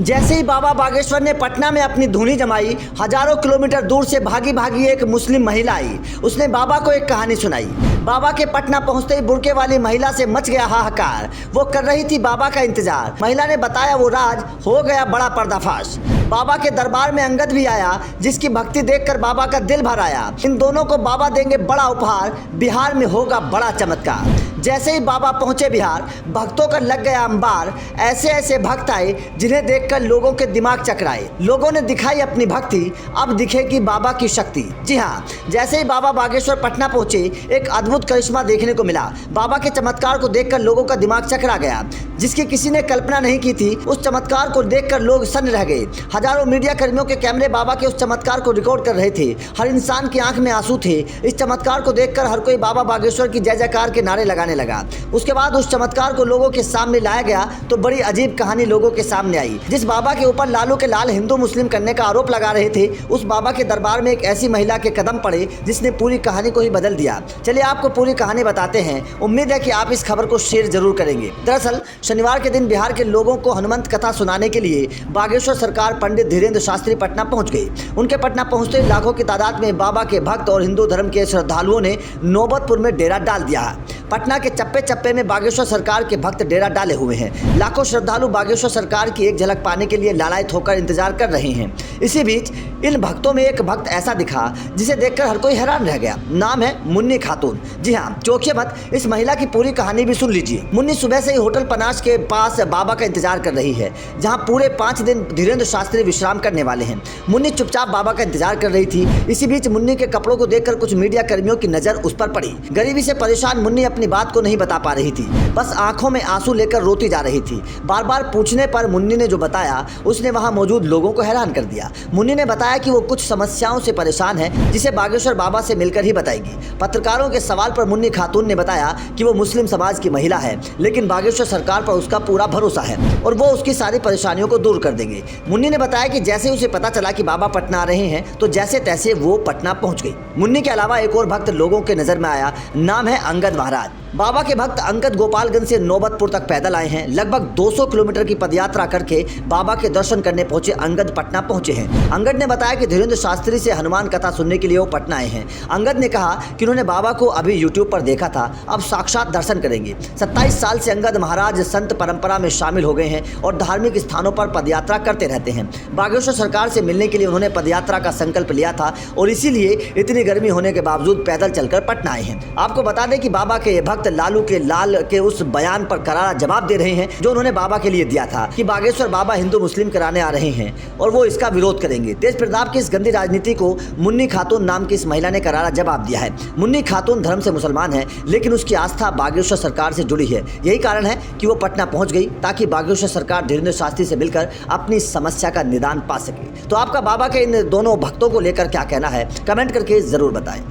जैसे ही बाबा बागेश्वर ने पटना में अपनी धूनी जमाई, हजारों किलोमीटर दूर से भागी भागी एक मुस्लिम महिला आई। उसने बाबा को एक कहानी सुनाई। बाबा के पटना पहुंचते ही बुर्के वाली महिला से मच गया हाहाकार। वो कर रही थी बाबा का इंतजार। महिला ने बताया वो राज हो गया बड़ा पर्दाफाश। बाबा के दरबार में अंगद भी आया, जिसकी भक्ति देखकर बाबा का दिल भर आया। इन दोनों को बाबा देंगे बड़ा उपहार, बिहार में होगा बड़ा चमत्कार। जैसे ही बाबा पहुंचे बिहार, भक्तों का लग गया अंबार। ऐसे ऐसे भक्त आए जिन्हें देखकर लोगों के दिमाग चकराए। लोगों ने दिखाई अपनी भक्ति, अब दिखेगी बाबा की शक्ति। जी हाँ, जैसे ही बाबा बागेश्वर पटना पहुंचे, एक अद्भुत करिश्मा देखने को मिला। बाबा के चमत्कार को देखकर लोगों का दिमाग चकरा गया, जिसकी किसी ने कल्पना नहीं की थी। उस चमत्कार को देखकर लोग सन्न रह गए। हजारों मीडिया कर्मियों के कैमरे बाबा के उस चमत्कार को रिकॉर्ड कर रहे थे। हर इंसान की आंख में आंसू थे। इस चमत्कार को देखकर हर कोई बाबा बागेश्वर की जय जयकार के नारे लगाने लगा। उसके बाद उस चमत्कार को लोगों के सामने लाया गया तो बड़ी अजीब कहानी लोगों के सामने आई। जिस बाबा के ऊपर लालू के लाल हिंदू मुस्लिम करने का आरोप लगा रहे थे, उस बाबा के दरबार में एक ऐसी महिला के कदम पड़े जिसने पूरी कहानी को ही बदल दिया। चलिए आपको पूरी कहानी बताते हैं। उम्मीद है कि आप इस खबर को शेयर जरूर करेंगे। दरअसल शनिवार के दिन बिहार के लोगों को हनुमंत कथा सुनाने के लिए बागेश्वर सरकार पंडित धीरेन्द्र शास्त्री पटना पहुंच गई। उनके पटना पहुंचते लाखों की तादाद में बाबा के भक्त और हिंदू धर्म के श्रद्धालुओं ने नौबतपुर में डेरा डाल दिया। पटना के चप्पे चप्पे में बागेश्वर सरकार के भक्त डेरा डाले हुए हैं। लाखों श्रद्धालु बागेश्वर सरकार की एक झलक पाने के लिए लालायित होकर इंतजार कर रहे हैं। इसी बीच इन भक्तों में एक भक्त ऐसा दिखा जिसे देखकर हर कोई हैरान रह गया। नाम है मुन्नी खातून। जी हाँ, चौंकिए मत, इस महिला की पूरी कहानी भी सुन लीजिए। मुन्नी सुबह से ही होटल पनाश के पास बाबा का इंतजार कर रही है, जहाँ पूरे 5 दिन धीरेन्द्र शास्त्री विश्राम करने वाले हैं। मुन्नी चुपचाप बाबा का इंतजार कर रही थी। इसी बीच मुन्नी के कपड़ों को देखकर कुछ मीडिया कर्मियों की नजर उस पर पड़ी। गरीबी से परेशान मुन्नी अपनी बात को नहीं बता पा रही थी, बस आंखों में आंसू लेकर रोती जा रही थी। बार बार पूछने पर मुन्नी ने जो बताया, उसने वहां मौजूद लोगों को हैरान कर दिया। मुन्नी ने बताया कि वो कुछ समस्याओं से परेशान है, जिसे बागेश्वर बाबा से मिलकर ही बताएगी। पत्रकारों के सवाल पर मुन्नी खातून ने बताया कि वो मुस्लिम समाज की महिला है, लेकिन बागेश्वर सरकार पर उसका पूरा भरोसा है और वो उसकी सारी परेशानियों को दूर कर देंगे। मुन्नी ने बताया कि जैसे उसे पता चला कि बाबा पटना आ रहे हैं, तो जैसे तैसे वो पटना पहुंच गई। मुन्नी के अलावा एक और भक्त लोगों के नजर में आया। नाम है अंगद महाराज। बाबा के भक्त अंगद गोपालगंज से नौबतपुर तक पैदल आए हैं। लगभग 200 किलोमीटर की पदयात्रा करके बाबा के दर्शन करने पहुंचे अंगद पटना पहुंचे हैं। अंगद ने बताया कि धीरेन्द्र शास्त्री से हनुमान कथा सुनने के लिए वो पटना आए हैं। अंगद ने कहा कि उन्होंने बाबा को अभी यूट्यूब पर देखा था, अब साक्षात दर्शन करेंगे। 27 साल से अंगद महाराज संत परंपरा में शामिल हो गए हैं और धार्मिक स्थानों पर पदयात्रा करते रहते हैं। बागेश्वर सरकार से मिलने के लिए उन्होंने पदयात्रा का संकल्प लिया था और इसीलिए इतनी गर्मी होने के बावजूद पैदल चलकर पटना आए हैं। आपको बता दें कि बाबा के भक्त लालू के लाल के उस बयान पर करारा जवाब दे रहे हैं जो उन्होंने बाबा के लिए दिया था कि बागेश्वर बाबा हिंदू मुस्लिम कराने आ रहे हैं और वो इसका विरोध करेंगे। तेज प्रताप की इस गंदी राजनीति को मुन्नी खातून नाम की इस महिला ने करारा जवाब दिया है। मुन्नी खातून धर्म से मुसलमान है, लेकिन उसकी आस्था बागेश्वर सरकार से जुड़ी है। यही कारण है कि वो पटना पहुंच गई, ताकि बागेश्वर सरकार धीरेन्द्र शास्त्री से मिलकर अपनी समस्या का निदान पा सके। तो आपका बाबा के इन दोनों भक्तों को लेकर क्या कहना है, कमेंट करके जरूर बताएं।